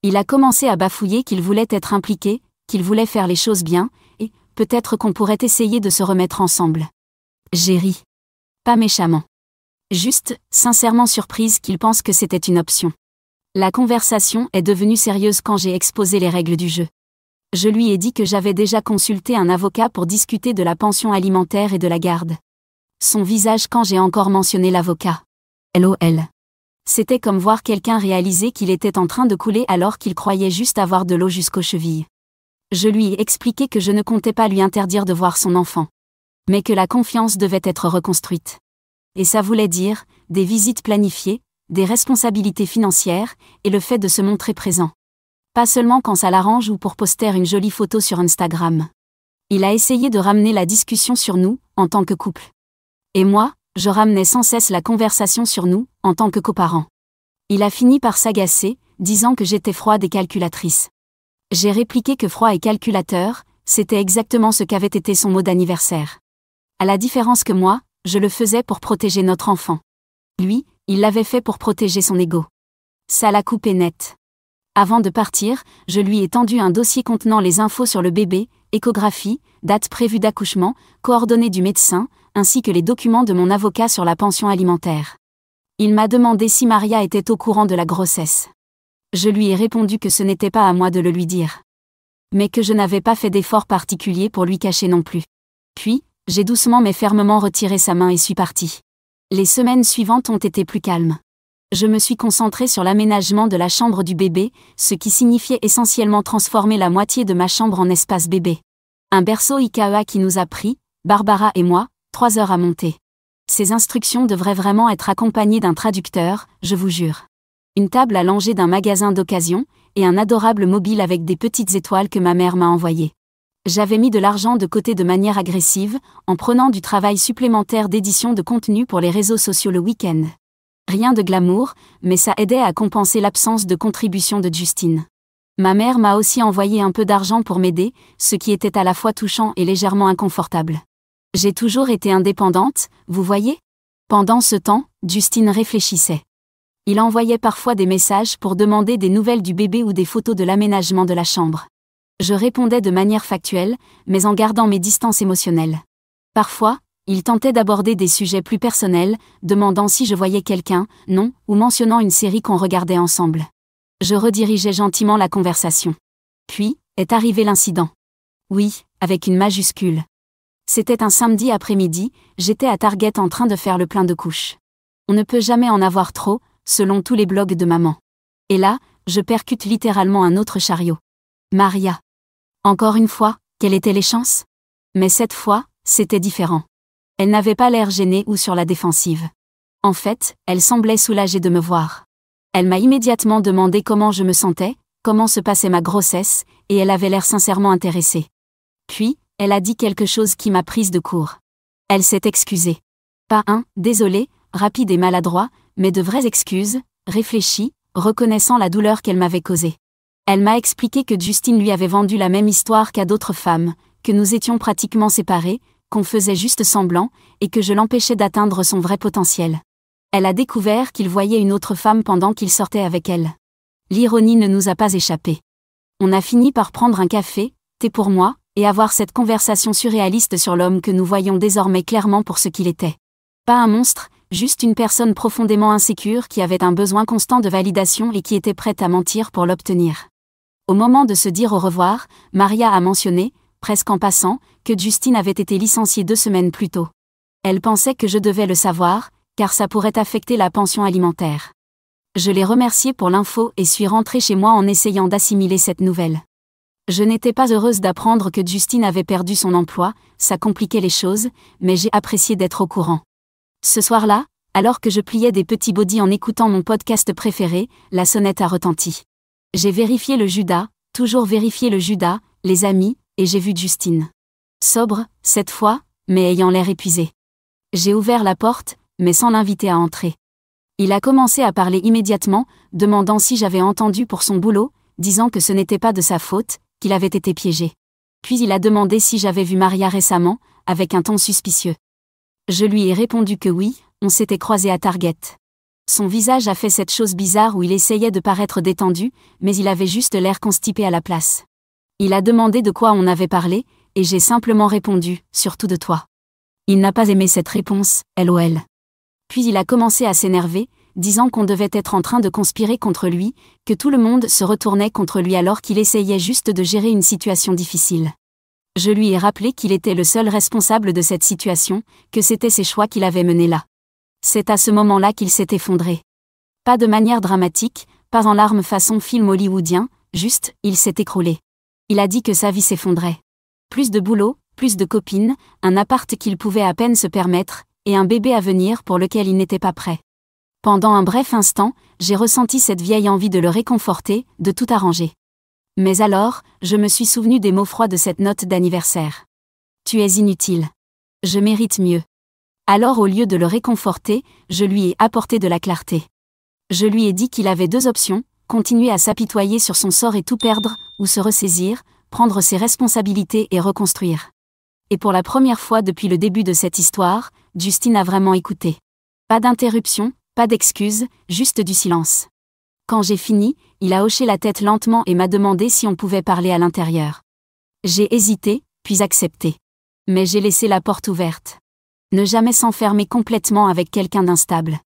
Il a commencé à bafouiller qu'il voulait être impliqué, qu'il voulait faire les choses bien, et peut-être qu'on pourrait essayer de se remettre ensemble. J'ai ri. Pas méchamment. Juste, sincèrement surprise qu'il pense que c'était une option. La conversation est devenue sérieuse quand j'ai exposé les règles du jeu. Je lui ai dit que j'avais déjà consulté un avocat pour discuter de la pension alimentaire et de la garde. Son visage quand j'ai encore mentionné l'avocat. LOL. C'était comme voir quelqu'un réaliser qu'il était en train de couler alors qu'il croyait juste avoir de l'eau jusqu'aux chevilles. Je lui ai expliqué que je ne comptais pas lui interdire de voir son enfant. Mais que la confiance devait être reconstruite. Et ça voulait dire, des visites planifiées, des responsabilités financières, et le fait de se montrer présent. Pas seulement quand ça l'arrange ou pour poster une jolie photo sur Instagram. Il a essayé de ramener la discussion sur nous, en tant que couple. Et moi, je ramenais sans cesse la conversation sur nous, en tant que coparents. Il a fini par s'agacer, disant que j'étais froide et calculatrice. J'ai répliqué que froid et calculateur, c'était exactement ce qu'avait été son mot d'anniversaire. À la différence que moi, je le faisais pour protéger notre enfant. Lui, il l'avait fait pour protéger son ego. Ça l'a coupé net. Avant de partir, je lui ai tendu un dossier contenant les infos sur le bébé, échographie, date prévue d'accouchement, coordonnées du médecin, ainsi que les documents de mon avocat sur la pension alimentaire. Il m'a demandé si Maria était au courant de la grossesse. Je lui ai répondu que ce n'était pas à moi de le lui dire. Mais que je n'avais pas fait d'effort particulier pour lui cacher non plus. Puis, j'ai doucement mais fermement retiré sa main et suis partie. Les semaines suivantes ont été plus calmes. Je me suis concentrée sur l'aménagement de la chambre du bébé, ce qui signifiait essentiellement transformer la moitié de ma chambre en espace bébé. Un berceau IKEA qui nous a pris, Barbara et moi, 3 heures à monter. Ces instructions devraient vraiment être accompagnées d'un traducteur, je vous jure. Une table allongée d'un magasin d'occasion, et un adorable mobile avec des petites étoiles que ma mère m'a envoyé. J'avais mis de l'argent de côté de manière agressive, en prenant du travail supplémentaire d'édition de contenu pour les réseaux sociaux le week-end. Rien de glamour, mais ça aidait à compenser l'absence de contribution de Justine. Ma mère m'a aussi envoyé un peu d'argent pour m'aider, ce qui était à la fois touchant et légèrement inconfortable. J'ai toujours été indépendante, vous voyez ? Pendant ce temps, Justine réfléchissait. Il envoyait parfois des messages pour demander des nouvelles du bébé ou des photos de l'aménagement de la chambre. Je répondais de manière factuelle, mais en gardant mes distances émotionnelles. Parfois, il tentait d'aborder des sujets plus personnels, demandant si je voyais quelqu'un, non, ou mentionnant une série qu'on regardait ensemble. Je redirigeais gentiment la conversation. Puis, est arrivé l'incident. Oui, avec une majuscule. C'était un samedi après-midi, j'étais à Target en train de faire le plein de couches. On ne peut jamais en avoir trop, selon tous les blogs de maman. Et là, je percute littéralement un autre chariot. Maria. Encore une fois, quelles étaient les chances? Mais cette fois, c'était différent. Elle n'avait pas l'air gênée ou sur la défensive. En fait, elle semblait soulagée de me voir. Elle m'a immédiatement demandé comment je me sentais, comment se passait ma grossesse, et elle avait l'air sincèrement intéressée. Puis, elle a dit quelque chose qui m'a prise de court. Elle s'est excusée. Pas un « désolé », rapide et maladroit, mais de vraies excuses, réfléchies, reconnaissant la douleur qu'elle m'avait causée. Elle m'a expliqué que Justine lui avait vendu la même histoire qu'à d'autres femmes, que nous étions pratiquement séparés, qu'on faisait juste semblant, et que je l'empêchais d'atteindre son vrai potentiel. Elle a découvert qu'il voyait une autre femme pendant qu'il sortait avec elle. L'ironie ne nous a pas échappé. On a fini par prendre un café, thé pour moi, et avoir cette conversation surréaliste sur l'homme que nous voyons désormais clairement pour ce qu'il était. Pas un monstre, juste une personne profondément insécure qui avait un besoin constant de validation et qui était prête à mentir pour l'obtenir. Au moment de se dire au revoir, Maria a mentionné, presque en passant, que Justine avait été licenciée 2 semaines plus tôt. Elle pensait que je devais le savoir, car ça pourrait affecter la pension alimentaire. Je l'ai remerciée pour l'info et suis rentrée chez moi en essayant d'assimiler cette nouvelle. Je n'étais pas heureuse d'apprendre que Justine avait perdu son emploi, ça compliquait les choses, mais j'ai apprécié d'être au courant. Ce soir-là, alors que je pliais des petits bodys en écoutant mon podcast préféré, la sonnette a retenti. J'ai vérifié le Judas, toujours vérifié le Judas, les amis, et j'ai vu Justine. Sobre, cette fois, mais ayant l'air épuisé. J'ai ouvert la porte, mais sans l'inviter à entrer. Il a commencé à parler immédiatement, demandant si j'avais entendu pour son boulot, disant que ce n'était pas de sa faute, qu'il avait été piégé. Puis il a demandé si j'avais vu Maria récemment, avec un ton suspicieux. Je lui ai répondu que oui, on s'était croisés à Target. Son visage a fait cette chose bizarre où il essayait de paraître détendu, mais il avait juste l'air constipé à la place. Il a demandé de quoi on avait parlé, et j'ai simplement répondu, surtout de toi. Il n'a pas aimé cette réponse, LOL. Puis il a commencé à s'énerver, disant qu'on devait être en train de conspirer contre lui, que tout le monde se retournait contre lui alors qu'il essayait juste de gérer une situation difficile. Je lui ai rappelé qu'il était le seul responsable de cette situation, que c'était ses choix qui l'avaient mené là. C'est à ce moment-là qu'il s'est effondré. Pas de manière dramatique, pas en larmes façon film hollywoodien, juste, il s'est écroulé. Il a dit que sa vie s'effondrait. Plus de boulot, plus de copines, un appart qu'il pouvait à peine se permettre, et un bébé à venir pour lequel il n'était pas prêt. Pendant un bref instant, j'ai ressenti cette vieille envie de le réconforter, de tout arranger. Mais alors, je me suis souvenu des mots froids de cette note d'anniversaire. Tu es inutile. Je mérite mieux. Alors au lieu de le réconforter, je lui ai apporté de la clarté. Je lui ai dit qu'il avait 2 options, continuer à s'apitoyer sur son sort et tout perdre, ou se ressaisir, prendre ses responsabilités et reconstruire. Et pour la première fois depuis le début de cette histoire, Justine a vraiment écouté. Pas d'interruption, pas d'excuses, juste du silence. Quand j'ai fini, il a hoché la tête lentement et m'a demandé si on pouvait parler à l'intérieur. J'ai hésité, puis accepté. Mais j'ai laissé la porte ouverte. Ne jamais s'enfermer complètement avec quelqu'un d'instable.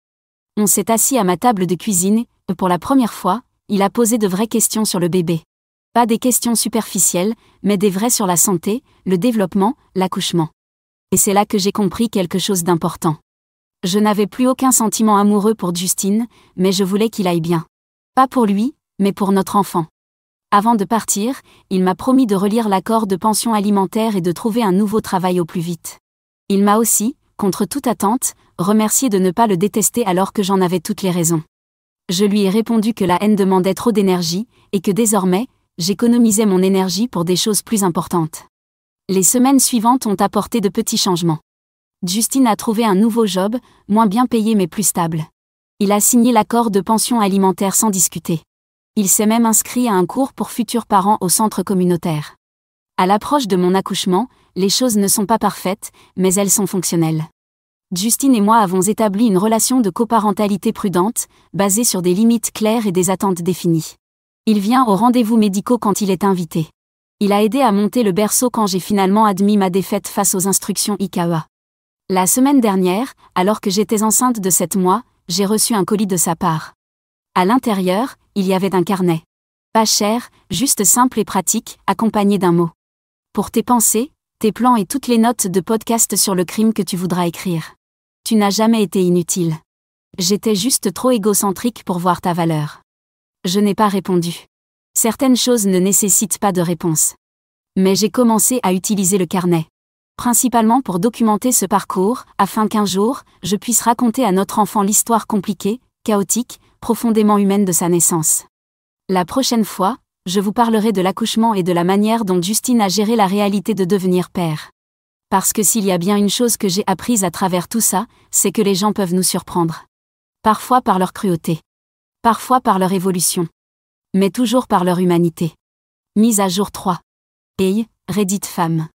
On s'est assis à ma table de cuisine, et pour la première fois, il a posé de vraies questions sur le bébé. Pas des questions superficielles, mais des vraies sur la santé, le développement, l'accouchement. Et c'est là que j'ai compris quelque chose d'important. Je n'avais plus aucun sentiment amoureux pour Justine, mais je voulais qu'il aille bien. Pas pour lui, mais pour notre enfant. Avant de partir, il m'a promis de relire l'accord de pension alimentaire et de trouver un nouveau travail au plus vite. Il m'a aussi, contre toute attente, remercié de ne pas le détester alors que j'en avais toutes les raisons. Je lui ai répondu que la haine demandait trop d'énergie, et que désormais, j'économisais mon énergie pour des choses plus importantes. Les semaines suivantes ont apporté de petits changements. Justine a trouvé un nouveau job, moins bien payé mais plus stable. Il a signé l'accord de pension alimentaire sans discuter. Il s'est même inscrit à un cours pour futurs parents au centre communautaire. À l'approche de mon accouchement, les choses ne sont pas parfaites, mais elles sont fonctionnelles. Justine et moi avons établi une relation de coparentalité prudente, basée sur des limites claires et des attentes définies. Il vient aux rendez-vous médicaux quand il est invité. Il a aidé à monter le berceau quand j'ai finalement admis ma défaite face aux instructions IKEA. La semaine dernière, alors que j'étais enceinte de 7 mois, j'ai reçu un colis de sa part. À l'intérieur, il y avait un carnet. Pas cher, juste simple et pratique, accompagné d'un mot. Pour tes pensées, tes plans et toutes les notes de podcast sur le crime que tu voudras écrire. Tu n'as jamais été inutile. J'étais juste trop égocentrique pour voir ta valeur. Je n'ai pas répondu. Certaines choses ne nécessitent pas de réponse. Mais j'ai commencé à utiliser le carnet. Principalement pour documenter ce parcours, afin qu'un jour, je puisse raconter à notre enfant l'histoire compliquée, chaotique, profondément humaine de sa naissance. La prochaine fois, je vous parlerai de l'accouchement et de la manière dont Justine a géré la réalité de devenir père. Parce que s'il y a bien une chose que j'ai apprise à travers tout ça, c'est que les gens peuvent nous surprendre. Parfois par leur cruauté. Parfois par leur évolution. Mais toujours par leur humanité. Mise à jour 3. Hey, Reddit femme.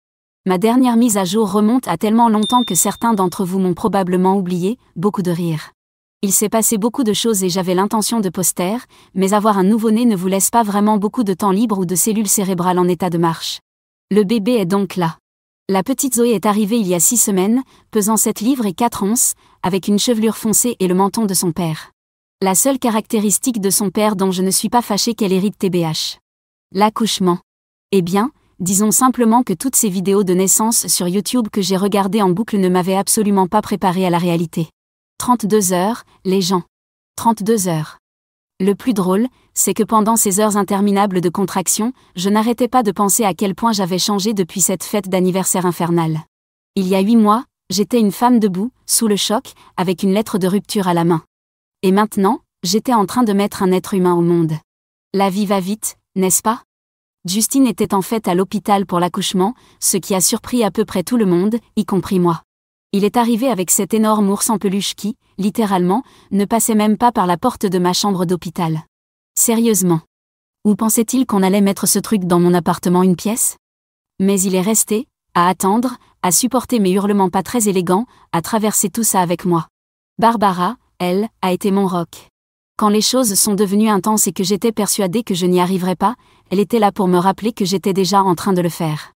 Ma dernière mise à jour remonte à tellement longtemps que certains d'entre vous m'ont probablement oublié, beaucoup de rire. Il s'est passé beaucoup de choses et j'avais l'intention de poster, mais avoir un nouveau-né ne vous laisse pas vraiment beaucoup de temps libre ou de cellules cérébrales en état de marche. Le bébé est donc là. La petite Zoé est arrivée il y a 6 semaines, pesant 7 livres et 4 onces, avec une chevelure foncée et le menton de son père. La seule caractéristique de son père dont je ne suis pas fâchée qu'elle hérite TBH. L'accouchement. Eh bien, disons simplement que toutes ces vidéos de naissance sur YouTube que j'ai regardées en boucle ne m'avaient absolument pas préparée à la réalité. 32 heures, les gens. 32 heures. Le plus drôle, c'est que pendant ces heures interminables de contraction, je n'arrêtais pas de penser à quel point j'avais changé depuis cette fête d'anniversaire infernale. Il y a 8 mois, j'étais une femme debout, sous le choc, avec une lettre de rupture à la main. Et maintenant, j'étais en train de mettre un être humain au monde. La vie va vite, n'est-ce pas ? Justine était en fait à l'hôpital pour l'accouchement, ce qui a surpris à peu près tout le monde, y compris moi. Il est arrivé avec cet énorme ours en peluche qui, littéralement, ne passait même pas par la porte de ma chambre d'hôpital. Sérieusement. Où pensait-il qu'on allait mettre ce truc dans mon appartement une pièce ? Mais il est resté, à attendre, à supporter mes hurlements pas très élégants, à traverser tout ça avec moi. Barbara, elle, a été mon roc. Quand les choses sont devenues intenses et que j'étais persuadée que je n'y arriverais pas, elle était là pour me rappeler que j'étais déjà en train de le faire.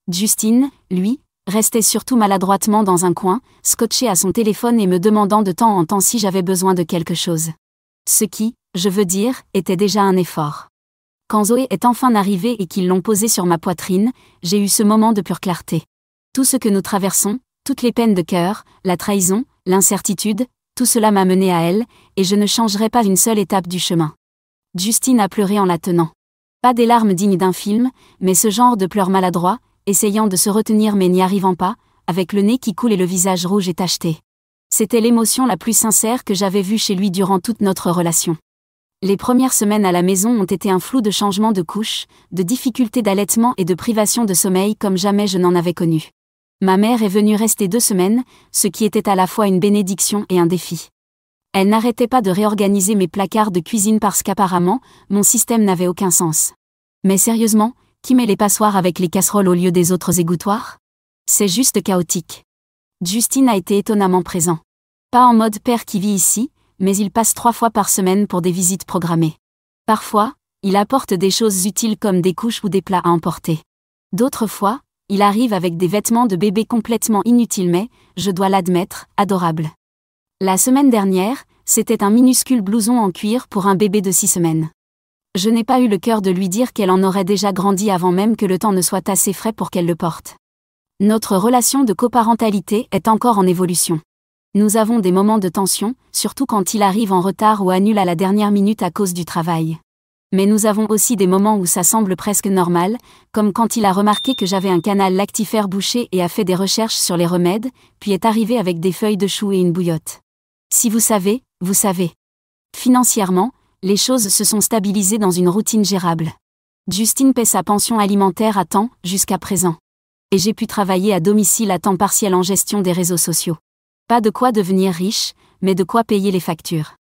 Justine, lui, restait surtout maladroitement dans un coin, scotché à son téléphone et me demandant de temps en temps si j'avais besoin de quelque chose. Ce qui, je veux dire, était déjà un effort. Quand Zoé est enfin arrivée et qu'ils l'ont posée sur ma poitrine, j'ai eu ce moment de pure clarté. Tout ce que nous traversons, toutes les peines de cœur, la trahison, l'incertitude, tout cela m'a mené à elle, et je ne changerai pas une seule étape du chemin. Justine a pleuré en la tenant. Pas des larmes dignes d'un film, mais ce genre de pleurs maladroits, essayant de se retenir mais n'y arrivant pas, avec le nez qui coule et le visage rouge et tacheté. C'était l'émotion la plus sincère que j'avais vue chez lui durant toute notre relation. Les premières semaines à la maison ont été un flou de changements de couches, de difficultés d'allaitement et de privation de sommeil comme jamais je n'en avais connu. Ma mère est venue rester 2 semaines, ce qui était à la fois une bénédiction et un défi. Elle n'arrêtait pas de réorganiser mes placards de cuisine parce qu'apparemment, mon système n'avait aucun sens. Mais sérieusement, qui met les passoires avec les casseroles au lieu des autres égouttoirs ? C'est juste chaotique. Justine a été étonnamment présent. Pas en mode père qui vit ici, mais il passe 3 fois par semaine pour des visites programmées. Parfois, il apporte des choses utiles comme des couches ou des plats à emporter. D'autres fois, il arrive avec des vêtements de bébé complètement inutiles mais, je dois l'admettre, adorables. La semaine dernière, c'était un minuscule blouson en cuir pour un bébé de 6 semaines. Je n'ai pas eu le cœur de lui dire qu'elle en aurait déjà grandi avant même que le temps ne soit assez frais pour qu'elle le porte. Notre relation de coparentalité est encore en évolution. Nous avons des moments de tension, surtout quand il arrive en retard ou annule à la dernière minute à cause du travail. Mais nous avons aussi des moments où ça semble presque normal, comme quand il a remarqué que j'avais un canal lactifère bouché et a fait des recherches sur les remèdes, puis est arrivé avec des feuilles de chou et une bouillotte. Si vous savez, vous savez. Financièrement, les choses se sont stabilisées dans une routine gérable. Justine paie sa pension alimentaire à temps, jusqu'à présent. Et j'ai pu travailler à domicile à temps partiel en gestion des réseaux sociaux. Pas de quoi devenir riche, mais de quoi payer les factures.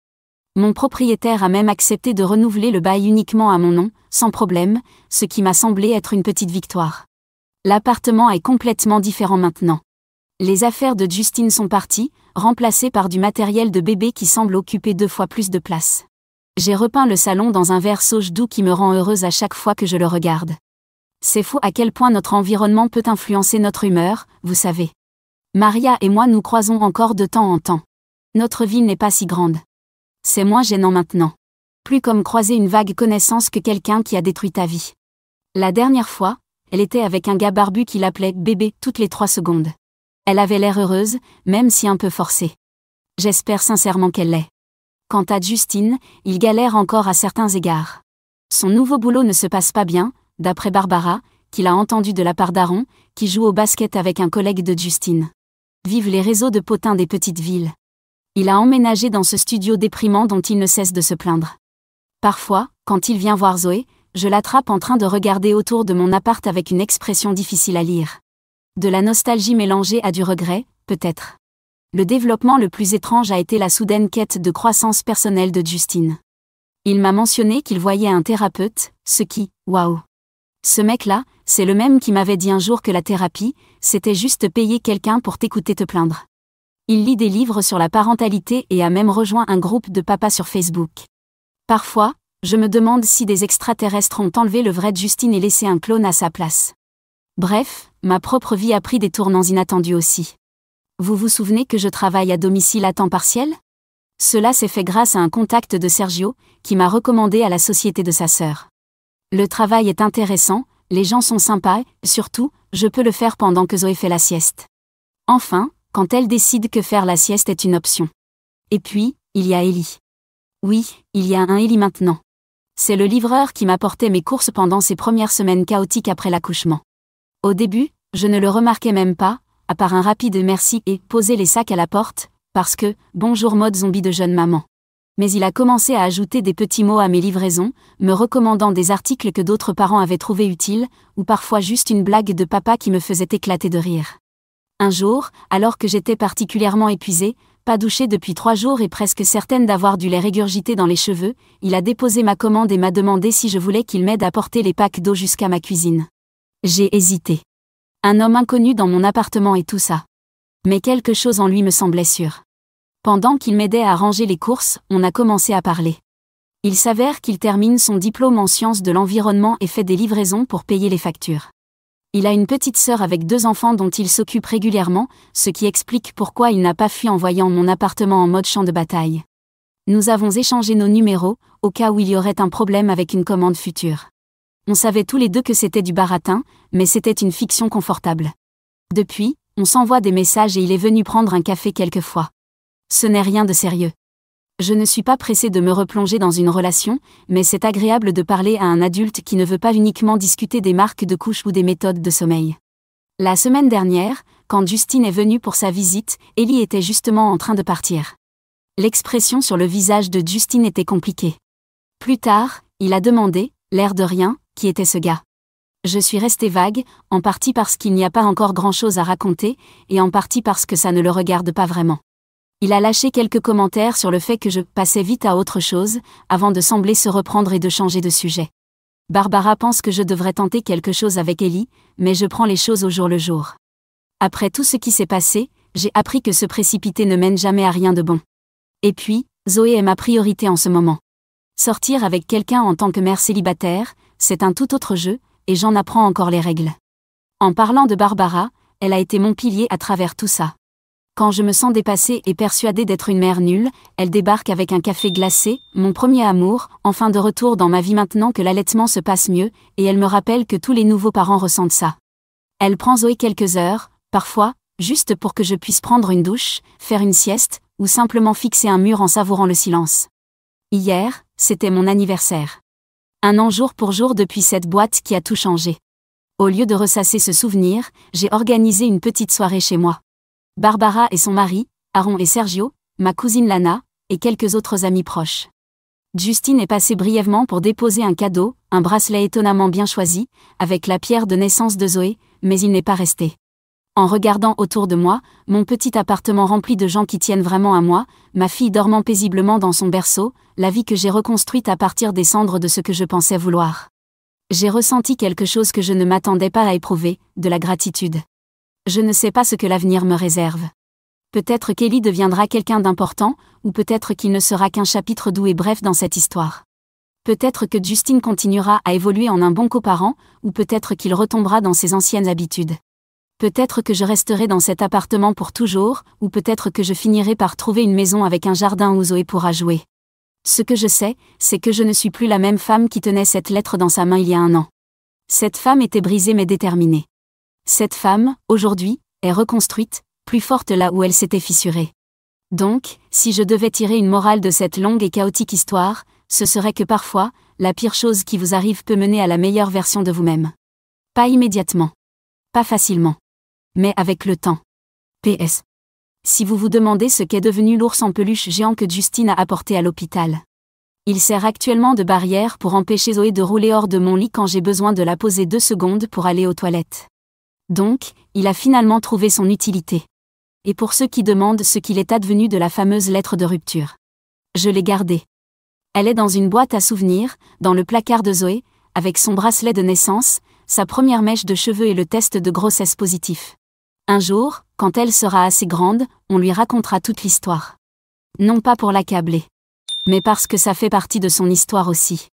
Mon propriétaire a même accepté de renouveler le bail uniquement à mon nom, sans problème, ce qui m'a semblé être une petite victoire. L'appartement est complètement différent maintenant. Les affaires de Justine sont parties, remplacées par du matériel de bébé qui semble occuper 2 fois plus de place. J'ai repeint le salon dans un vert sauge doux qui me rend heureuse à chaque fois que je le regarde. C'est fou à quel point notre environnement peut influencer notre humeur, vous savez. Maria et moi nous croisons encore de temps en temps. Notre ville n'est pas si grande. C'est moins gênant maintenant. Plus comme croiser une vague connaissance que quelqu'un qui a détruit ta vie. La dernière fois, elle était avec un gars barbu qui l'appelait bébé toutes les 3 secondes. Elle avait l'air heureuse, même si un peu forcée. J'espère sincèrement qu'elle l'est. Quant à Justine, il galère encore à certains égards. Son nouveau boulot ne se passe pas bien, d'après Barbara, qu'il a entendu de la part d'Aaron, qui joue au basket avec un collègue de Justine. Vive les réseaux de potins des petites villes. Il a emménagé dans ce studio déprimant dont il ne cesse de se plaindre. Parfois, quand il vient voir Zoé, je l'attrape en train de regarder autour de mon appart avec une expression difficile à lire. De la nostalgie mélangée à du regret, peut-être. Le développement le plus étrange a été la soudaine quête de croissance personnelle de Justine. Il m'a mentionné qu'il voyait un thérapeute, ce qui, waouh. Ce mec-là, c'est le même qui m'avait dit un jour que la thérapie, c'était juste payer quelqu'un pour t'écouter te plaindre. Il lit des livres sur la parentalité et a même rejoint un groupe de papas sur Facebook. Parfois, je me demande si des extraterrestres ont enlevé le vrai Justine et laissé un clone à sa place. Bref, ma propre vie a pris des tournants inattendus aussi. Vous vous souvenez que je travaille à domicile à temps partiel ? Cela s'est fait grâce à un contact de Sergio, qui m'a recommandé à la société de sa sœur. Le travail est intéressant, les gens sont sympas, et surtout, je peux le faire pendant que Zoé fait la sieste. Enfin, quand elle décide que faire la sieste est une option. Et puis, il y a Ellie. Oui, il y a un Ellie maintenant. C'est le livreur qui m'apportait mes courses pendant ces premières semaines chaotiques après l'accouchement. Au début, je ne le remarquais même pas, à part un rapide merci et poser les sacs à la porte, parce que, bonjour mode zombie de jeune maman. Mais il a commencé à ajouter des petits mots à mes livraisons, me recommandant des articles que d'autres parents avaient trouvés utiles, ou parfois juste une blague de papa qui me faisait éclater de rire. Un jour, alors que j'étais particulièrement épuisée, pas douchée depuis 3 jours et presque certaine d'avoir dû les régurgiter dans les cheveux, il a déposé ma commande et m'a demandé si je voulais qu'il m'aide à porter les packs d'eau jusqu'à ma cuisine. J'ai hésité. Un homme inconnu dans mon appartement et tout ça. Mais quelque chose en lui me semblait sûr. Pendant qu'il m'aidait à ranger les courses, on a commencé à parler. Il s'avère qu'il termine son diplôme en sciences de l'environnement et fait des livraisons pour payer les factures. Il a une petite sœur avec 2 enfants dont il s'occupe régulièrement, ce qui explique pourquoi il n'a pas fui en voyant mon appartement en mode champ de bataille. Nous avons échangé nos numéros, au cas où il y aurait un problème avec une commande future. On savait tous les deux que c'était du baratin, mais c'était une fiction confortable. Depuis, on s'envoie des messages et il est venu prendre un café quelques fois. Ce n'est rien de sérieux. Je ne suis pas pressée de me replonger dans une relation, mais c'est agréable de parler à un adulte qui ne veut pas uniquement discuter des marques de couches ou des méthodes de sommeil. La semaine dernière, quand Justine est venue pour sa visite, Ellie était justement en train de partir. L'expression sur le visage de Justine était compliquée. Plus tard, il a demandé, l'air de rien, qui était ce gars. Je suis restée vague, en partie parce qu'il n'y a pas encore grand-chose à raconter, et en partie parce que ça ne le regarde pas vraiment. Il a lâché quelques commentaires sur le fait que je passais vite à autre chose, avant de sembler se reprendre et de changer de sujet. Barbara pense que je devrais tenter quelque chose avec Ellie, mais je prends les choses au jour le jour. Après tout ce qui s'est passé, j'ai appris que se précipiter ne mène jamais à rien de bon. Et puis, Zoé est ma priorité en ce moment. Sortir avec quelqu'un en tant que mère célibataire, c'est un tout autre jeu, et j'en apprends encore les règles. En parlant de Barbara, elle a été mon pilier à travers tout ça. Quand je me sens dépassée et persuadée d'être une mère nulle, elle débarque avec un café glacé, mon premier amour, enfin de retour dans ma vie maintenant que l'allaitement se passe mieux, et elle me rappelle que tous les nouveaux parents ressentent ça. Elle prend Zoé quelques heures, parfois, juste pour que je puisse prendre une douche, faire une sieste, ou simplement fixer un mur en savourant le silence. Hier, c'était mon anniversaire. 1 an jour pour jour depuis cette boîte qui a tout changé. Au lieu de ressasser ce souvenir, j'ai organisé une petite soirée chez moi. Barbara et son mari, Aaron et Sergio, ma cousine Lana, et quelques autres amis proches. Justine est passée brièvement pour déposer un cadeau, un bracelet étonnamment bien choisi, avec la pierre de naissance de Zoé, mais il n'est pas resté. En regardant autour de moi, mon petit appartement rempli de gens qui tiennent vraiment à moi, ma fille dormant paisiblement dans son berceau, la vie que j'ai reconstruite à partir des cendres de ce que je pensais vouloir. J'ai ressenti quelque chose que je ne m'attendais pas à éprouver, de la gratitude. Je ne sais pas ce que l'avenir me réserve. Peut-être qu'Ellie deviendra quelqu'un d'important, ou peut-être qu'il ne sera qu'un chapitre doux et bref dans cette histoire. Peut-être que Justine continuera à évoluer en un bon coparent, ou peut-être qu'il retombera dans ses anciennes habitudes. Peut-être que je resterai dans cet appartement pour toujours, ou peut-être que je finirai par trouver une maison avec un jardin où Zoé pourra jouer. Ce que je sais, c'est que je ne suis plus la même femme qui tenait cette lettre dans sa main il y a 1 an. Cette femme était brisée mais déterminée. Cette femme, aujourd'hui, est reconstruite, plus forte là où elle s'était fissurée. Donc, si je devais tirer une morale de cette longue et chaotique histoire, ce serait que parfois, la pire chose qui vous arrive peut mener à la meilleure version de vous-même. Pas immédiatement. Pas facilement. Mais avec le temps. PS. Si vous vous demandez ce qu'est devenu l'ours en peluche géant que Justine a apporté à l'hôpital. Il sert actuellement de barrière pour empêcher Zoé de rouler hors de mon lit quand j'ai besoin de la poser 2 secondes pour aller aux toilettes. Donc, il a finalement trouvé son utilité. Et pour ceux qui demandent ce qu'il est advenu de la fameuse lettre de rupture. Je l'ai gardée. Elle est dans une boîte à souvenirs, dans le placard de Zoé, avec son bracelet de naissance, sa première mèche de cheveux et le test de grossesse positif. Un jour, quand elle sera assez grande, on lui racontera toute l'histoire. Non pas pour l'accabler. Mais parce que ça fait partie de son histoire aussi.